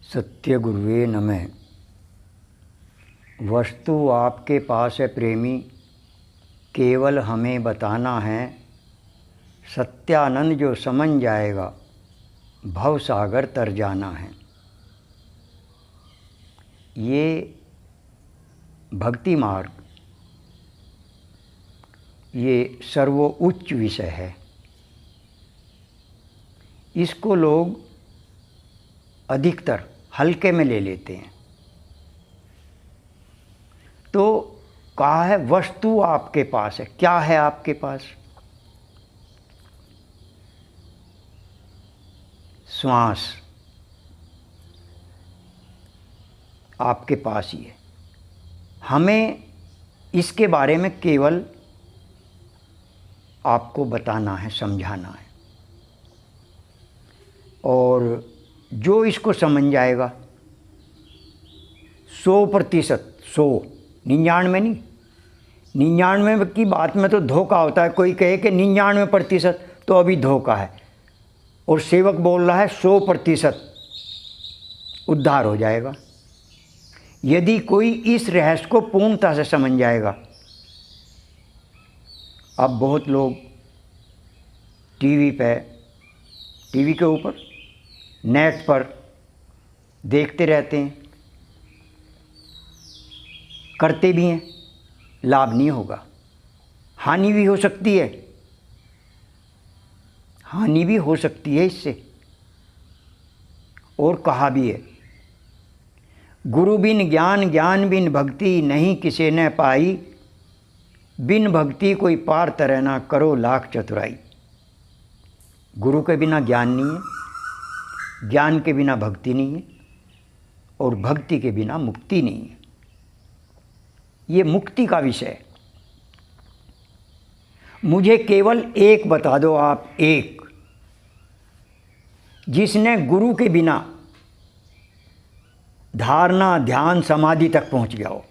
सत्य गुरुवे नमः। वस्तु आपके पास है प्रेमी, केवल हमें बताना है। सत्यानंद जो समझ जाएगा, भव सागर तर जाना है। ये भक्ति मार्ग, ये सर्वोच्च विषय है। इसको लोग अधिकतर हल्के में ले लेते हैं। तो कहा है वस्तु आपके पास है। क्या है आपके पास? श्वास आपके पास ही है। हमें इसके बारे में केवल आपको बताना है, समझाना है। और जो इसको समझ जाएगा 100%, 99 नहीं, 99 की बात में तो धोखा होता है। कोई कहे कि 99% तो अभी धोखा है, और सेवक बोल रहा है 100% उद्धार हो जाएगा। यदि कोई इस रहस्य को पूर्णता से समझ जाएगा। अब बहुत लोग टीवी के ऊपर नेट पर देखते रहते हैं, करते भी हैं। लाभ नहीं होगा, हानि भी हो सकती है। हानि भी हो सकती है इससे। और कहा भी है, गुरु बिन ज्ञान, ज्ञान बिन भक्ति, नहीं किसे न पाई। बिन भक्ति कोई पार तरह ना, करो लाख चतुराई। गुरु के बिना ज्ञान नहीं है, ज्ञान के बिना भक्ति नहीं है, और भक्ति के बिना मुक्ति नहीं है। ये मुक्ति का विषय है। मुझे केवल एक बता दो आप, एक जिसने गुरु के बिना धारणा, ध्यान, समाधि तक पहुंच गया हो।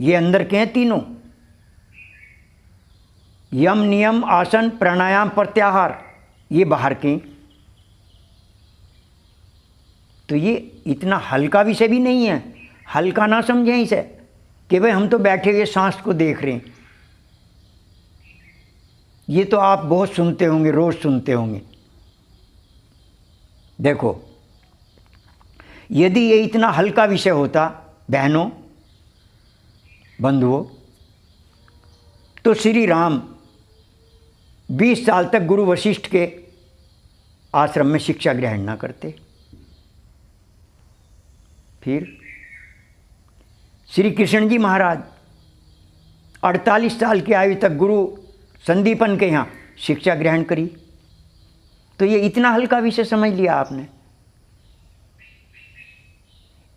ये अंदर के हैं तीनों, यम, नियम, आसन, प्राणायाम, प्रत्याहार। ये बाहर के। तो ये इतना हल्का विषय भी नहीं है। हल्का ना समझें इसे कि भाई हम तो बैठे हुए सांस को देख रहे हैं। ये तो आप बहुत सुनते होंगे, रोज सुनते होंगे। देखो, यदि ये इतना हल्का विषय होता बहनों, बंधुओं, तो श्री राम 20 साल तक गुरु वशिष्ठ के आश्रम में शिक्षा ग्रहण ना करते। फिर श्री कृष्ण जी महाराज 48 साल की आयु तक गुरु संदीपन के यहाँ शिक्षा ग्रहण करी। तो ये इतना हल्का विषय समझ लिया आपने।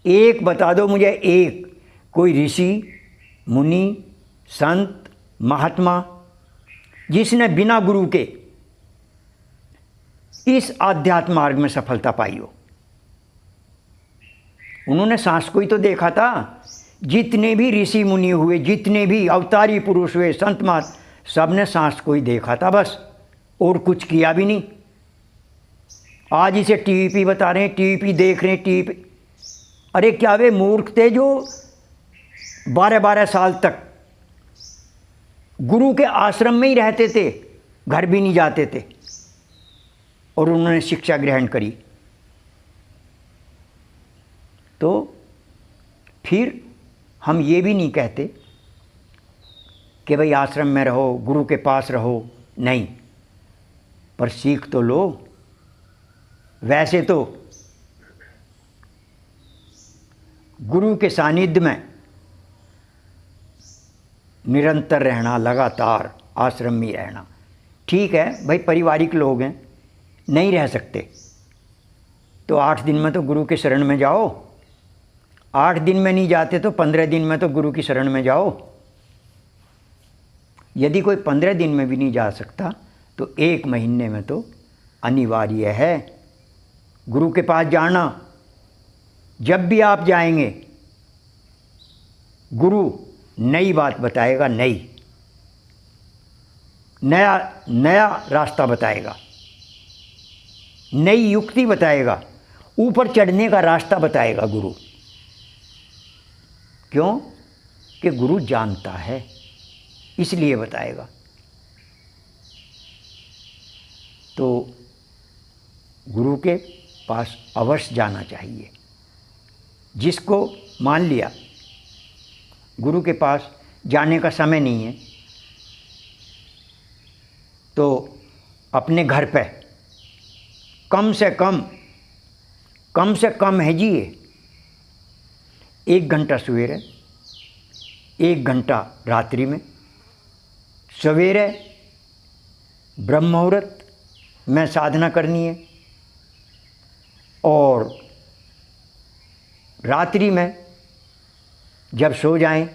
एक बता दो मुझे, एक कोई ऋषि, मुनि, संत, महात्मा जिसने बिना गुरु के इस आध्यात्म मार्ग में सफलता पाई हो। उन्होंने सांस को ही तो देखा था। जितने भी ऋषि मुनि हुए, जितने भी अवतारी पुरुष हुए, संत महात्मा, सबने सांस को ही देखा था बस, और कुछ किया भी नहीं। आज इसे टीवी बता रहे हैं, टीवी देख रहे हैं, टीवी। अरे क्या वे मूर्ख थे जो 12-12 साल तक गुरु के आश्रम में ही रहते थे, घर भी नहीं जाते थे, और उन्होंने शिक्षा ग्रहण करी। तो फिर हम ये भी नहीं कहते कि भाई आश्रम में रहो, गुरु के पास रहो, नहीं, पर सीख तो लो। वैसे तो गुरु के सानिध्य में निरंतर रहना, लगातार आश्रम में रहना ठीक है। भाई पारिवारिक लोग हैं, नहीं रह सकते, तो 8 दिन में तो गुरु के शरण में जाओ। 8 दिन में नहीं जाते तो 15 दिन में तो गुरु की शरण में जाओ। यदि कोई 15 दिन में भी नहीं जा सकता तो 1 महीने में तो अनिवार्य है गुरु के पास जाना। जब भी आप जाएंगे, गुरु नई बात बताएगा, नया रास्ता बताएगा। नई युक्ति बताएगा, ऊपर चढ़ने का रास्ता बताएगा गुरु। क्यों? कि गुरु जानता है, इसलिए बताएगा। तो गुरु के पास अवश्य जाना चाहिए। जिसको मान लिया गुरु के पास जाने का समय नहीं है, तो अपने घर पे कम से कम है जी ये 1 घंटा सवेरे, 1 घंटा रात्रि में। सवेरे ब्रह्म मुहूर्त में साधना करनी है और रात्रि में जब सो जाएं,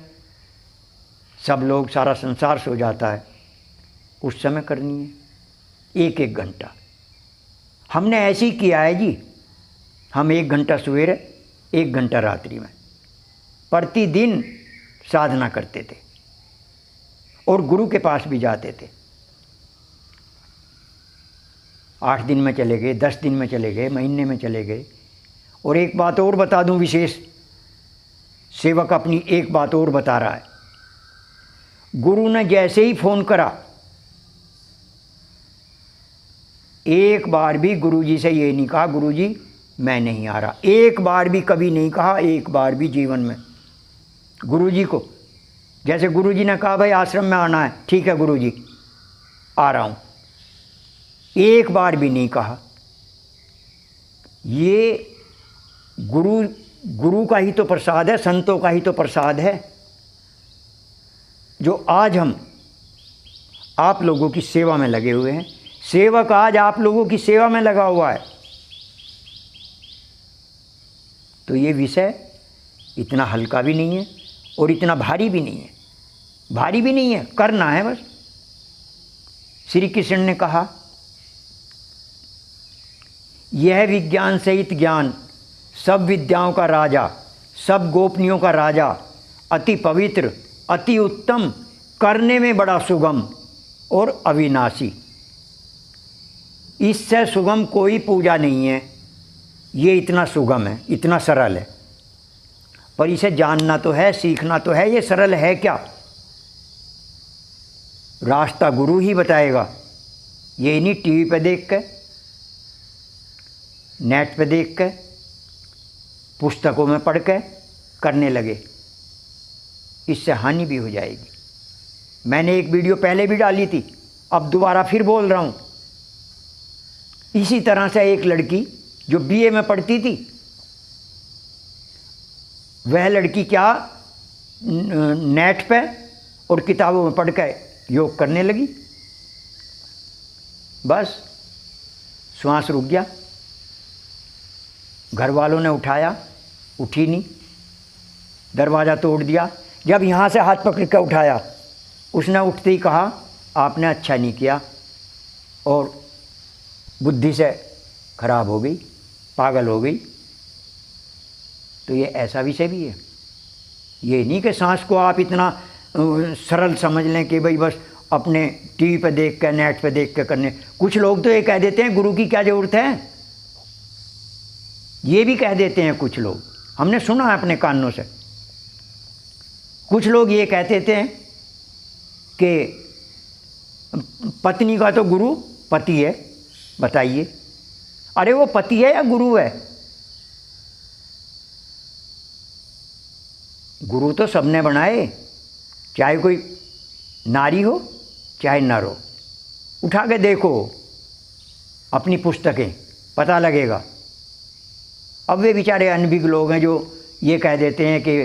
सब लोग, सारा संसार सो जाता है, उस समय करनी है 1-1 घंटा। हमने ऐसे ही किया है जी। हम 1 घंटा सवेरे, 1 घंटा रात्रि में प्रतिदिन साधना करते थे और गुरु के पास भी जाते थे। 8 दिन में चले गए, 10 दिन में चले गए, महीने में चले गए। और एक बात और बता दूं, विशेष सेवक अपनी एक बात और बता रहा है। गुरु ने जैसे ही फ़ोन करा, एक बार भी गुरुजी से ये नहीं कहा गुरुजी मैं नहीं आ रहा। एक बार भी कभी नहीं कहा, एक बार भी जीवन में गुरुजी को। जैसे गुरुजी ने कहा भाई आश्रम में आना है, ठीक है गुरुजी आ रहा हूँ, एक बार भी नहीं कहा। ये गुरु का ही तो प्रसाद है, संतों का ही तो प्रसाद है, जो आज हम आप लोगों की सेवा में लगे हुए हैं। सेवक आज आप लोगों की सेवा में लगा हुआ है। तो ये विषय इतना हल्का भी नहीं है और इतना भारी भी नहीं है। भारी भी नहीं है, करना है बस। श्री कृष्ण ने कहा यह विज्ञान सहित ज्ञान, सब विद्याओं का राजा, सब गोपनीयों का राजा, अति पवित्र, अति उत्तम, करने में बड़ा सुगम और अविनाशी। इससे सुगम कोई पूजा नहीं है। ये इतना सुगम है, इतना सरल है, पर इसे जानना तो है, सीखना तो है। ये सरल है क्या? रास्ता गुरु ही बताएगा। ये नहीं टीवी पे देख के, नेट पे देख के, पुस्तकों में पढ़ के करने लगे, इससे हानि भी हो जाएगी। मैंने एक वीडियो पहले भी डाली थी, अब दोबारा फिर बोल रहा हूँ। इसी तरह से एक लड़की जो बीए में पढ़ती थी, वह लड़की क्या नेट पे और किताबों में पढ़ के योग करने लगी। बस श्वास रुक गया, घर वालों ने उठाया, उठी नहीं, दरवाज़ा तोड़ दिया। जब यहाँ से हाथ पकड़ के उठाया, उसने उठते ही कहा आपने अच्छा नहीं किया, और बुद्धि से खराब हो गई, पागल हो गई। तो ये ऐसा विषय भी है। ये नहीं कि सांस को आप इतना सरल समझ लें कि भाई बस अपने टीवी पे देख के, नेट पे देख के करने। कुछ लोग तो ये कह देते हैं गुरु की क्या ज़रूरत है, ये भी कह देते हैं कुछ लोग, हमने सुना है अपने कानों से। कुछ लोग ये कहते थे कि पत्नी का तो गुरु पति है, बताइए। अरे वो पति है या गुरु है? गुरु तो सबने बनाए, चाहे कोई नारी हो चाहे नर हो। उठा के देखो अपनी पुस्तकें, पता लगेगा। अब वे बेचारे अनभिज्ञ लोग हैं जो ये कह देते हैं कि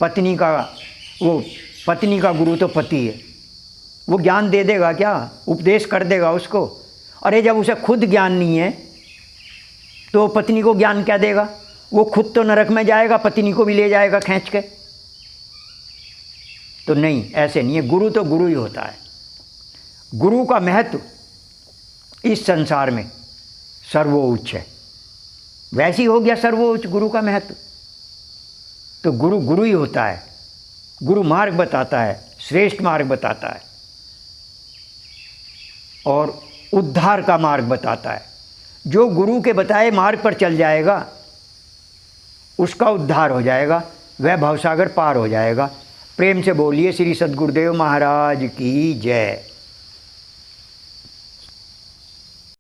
पत्नी का गुरु तो पति है। वो ज्ञान दे देगा क्या? उपदेश कर देगा उसको? अरे जब उसे खुद ज्ञान नहीं है तो पत्नी को ज्ञान क्या देगा? वो खुद तो नरक में जाएगा, पत्नी को भी ले जाएगा खींच के। तो नहीं, ऐसे नहीं है। गुरु तो गुरु ही होता है। गुरु का महत्व इस संसार में सर्वोच्च है। वैसे ही हो गया सर्वोच्च गुरु का महत्व। तो गुरु गुरु ही होता है। गुरु मार्ग बताता है, श्रेष्ठ मार्ग बताता है और उद्धार का मार्ग बताता है। जो गुरु के बताए मार्ग पर चल जाएगा उसका उद्धार हो जाएगा, वह भवसागर पार हो जाएगा। प्रेम से बोलिए श्री सद्गुरुदेव महाराज की जय।